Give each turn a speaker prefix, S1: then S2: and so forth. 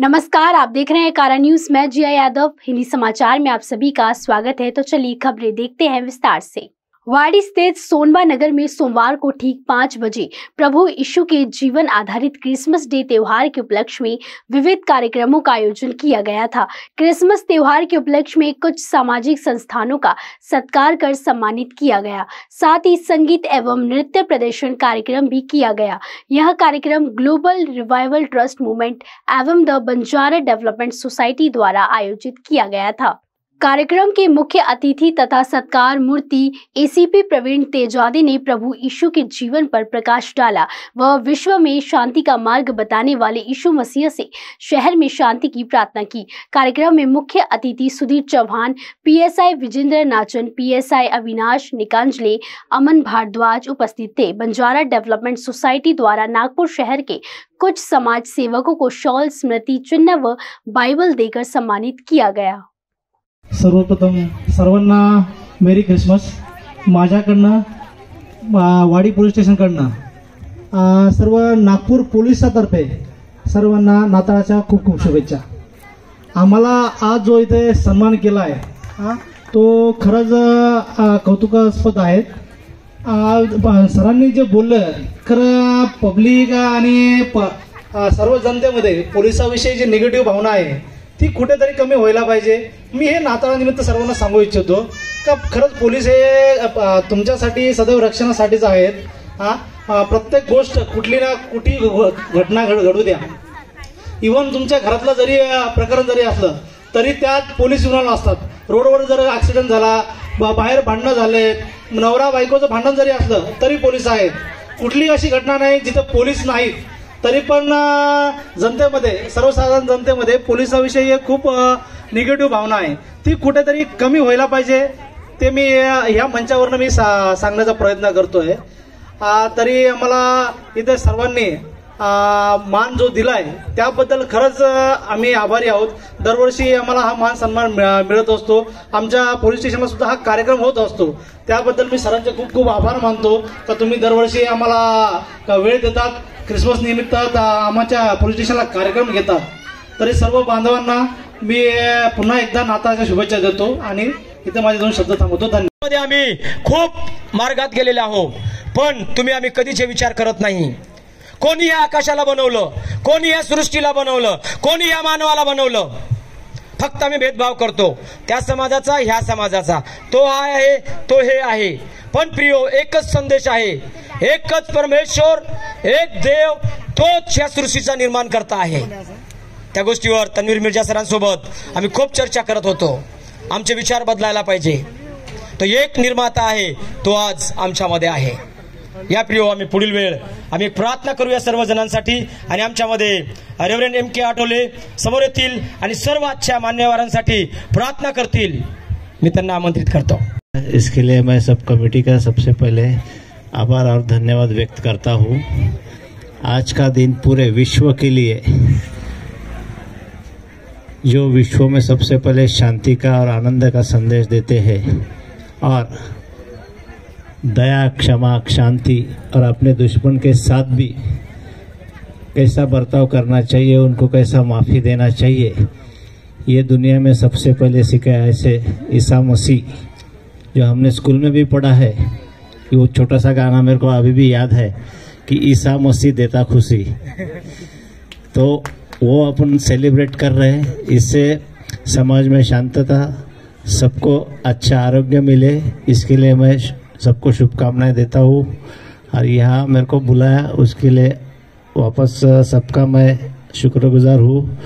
S1: नमस्कार, आप देख रहे हैं कारा न्यूज। मैं जिया यादव। हिंदी समाचार में आप सभी का स्वागत है। तो चलिए खबरें देखते हैं विस्तार से। वाड़ी स्थित सोनबा नगर में सोमवार को ठीक 5 बजे प्रभु यीशु के जीवन आधारित क्रिसमस डे त्योहार के उपलक्ष्य में विविध कार्यक्रमों का आयोजन किया गया था। क्रिसमस त्योहार के उपलक्ष्य में कुछ सामाजिक संस्थानों का सत्कार कर सम्मानित किया गया। साथ ही संगीत एवं नृत्य प्रदर्शन कार्यक्रम भी किया गया। यह कार्यक्रम ग्लोबल रिवाइवल ट्रस्ट मूवमेंट एवं द बंजारा डेवलपमेंट सोसाइटी द्वारा आयोजित किया गया था। कार्यक्रम के मुख्य अतिथि तथा सत्कार मूर्ति एसीपी प्रवीण तेजादी ने प्रभु यीशु के जीवन पर प्रकाश डाला व विश्व में शांति का मार्ग बताने वाले यीशु मसीह से शहर में शांति की प्रार्थना की। कार्यक्रम में मुख्य अतिथि सुधीर चौहान, पीएसआई विजेंद्र नाचन, पीएसआई अविनाश निकांजले, अमन भारद्वाज उपस्थित थे। बंजारा डेवलपमेंट सोसाइटी द्वारा नागपुर शहर के कुछ समाज सेवकों को शॉल, स्मृति चिन्ह व बाइबल देकर सम्मानित किया गया।
S2: सर्वप्रथम सर्वांना मेरी क्रिसमस। माझ्याकडनं वाडी पोलीस स्टेशनकडनं सर्व नागपूर पोलिसातर्फे सर्वांना नाताळाच्या खूप खूप शुभेच्छा। आम्हाला आज जो इथे सन्मान केला आहे तो खरंच कौतुकास्पद आहे। सरांनी जे बोललं खरं पब्लिक आणि सर्व जनतेमध्ये पोलिसाविषयी जी निगेटिव्ह भावना आहे ती कुठेतरी कमी व्हायला पाहिजे। मी हे नाताळानिमित्त सर्वांना सांगू इच्छितो का खरंच पोलीस हे तुमच्यासाठी सदैव रक्षणासाठीच आहेत। प्रत्येक गोष्ट कुठली ना कुठली घटना घडू द्या, इव्हन तुमच्या घरातलं जरी प्रकरण जरी असलं तरी त्यात पोलीस येऊन असतात। रोडवर जर ॲक्सिडेंट झाला, बाहेर भांडणं झाले, नवरा बायकोचं भांडण जरी असलं तरी पोलीस आहेत। कुठली अशी घटना नाही जिथं पोलीस नाहीत, तरी पण जनतेमध्ये, सर्वसाधारण जनतेमध्ये पोलिसाविषयी खूप निगेटिव्ह भावना आहे, ती कुठेतरी कमी व्हायला पाहिजे। ते मी ह्या मंचावरून मी सांगण्याचा प्रयत्न करतोय। तरी मला इथे सर्वांनी मान जो दिलाय त्याबद्दल खरंच आम्ही आभारी आहोत। दरवर्षी आम्हाला हा मान सन्मान मिळत असतो। आमच्या पोलीस स्टेशनला सुद्धा हा कार्यक्रम होत असतो, त्याबद्दल मी सरांचे खूप खूप आभार मानतो का तुम्ही दरवर्षी आम्हाला वेळ देतात, क्रिसमस निमित्त आमच्या पोलीस स्टेशनला कार्यक्रम घेतात। तरी सर्व बांधवांना मी पुन्हा एकदा नाताळच्या शुभेच्छा देतो आणि इथे माझे 2 शब्द थांबवतो। धन्यवाद।
S3: आम्ही खूप मार्गात गेलेले आहोत, पण तुम्ही आम्ही कधीच विचार करत नाही। कोणी या आकाशाला बनवलं, कोणी या सृष्टीला बनवलं, कोणी या मानवाला बनवलं, फक्त आम्ही भेदभाव करतो। त्या समाजाचा, ह्या समाजाचा, तो आहे, तो हे आहे। पण प्रियो, एकच संदेश आहे, एकच परमेश्वर, एक देव, तोच या सृष्टीचा निर्माण करता आहे। त्या गोष्टीवर तन्वीर मिर्झा सरांसोबत आम्ही खूप चर्चा करत होतो। आमचे विचार बदलायला पाहिजे। तो एक निर्माता आहे, तो आज आमच्यामध्ये आहे। या प्रियो, आम्ही पुढील वेळ आम्ही प्रार्थना करूया सर्व जणांसाठी आणि आमच्यामध्ये रेव्हरंड MK आठवले समोर येतील आणि सर्व आजच्या मान्यवरांसाठी प्रार्थना करतील। मी त्यांना आमंत्रित करतो।
S4: इसके लिए मैं सब कमेटी का सबसे पहले आभार और धन्यवाद व्यक्त करता हूँ। आज का दिन पूरे विश्व के लिए, जो विश्व में सबसे पहले शांति का और आनंद का संदेश देते हैं और दया, क्षमा, शांति और अपने दुश्मन के साथ भी कैसा बर्ताव करना चाहिए, उनको कैसा माफ़ी देना चाहिए, ये दुनिया में सबसे पहले सिखाया। ऐसे ईसा मसीह, जो हमने स्कूल में भी पढ़ा है, कि वो छोटा सा गाना मेरे को अभी भी याद है कि ईसा मसीह देता खुशी, तो वो अपन सेलिब्रेट कर रहे हैं। इससे समाज में शांतता, सबको अच्छा आरोग्य मिले, इसके लिए मैं सबको शुभकामनाएं देता हूँ। और यहाँ मेरे को बुलाया उसके लिए वापस सबका मैं शुक्रगुजार हूँ।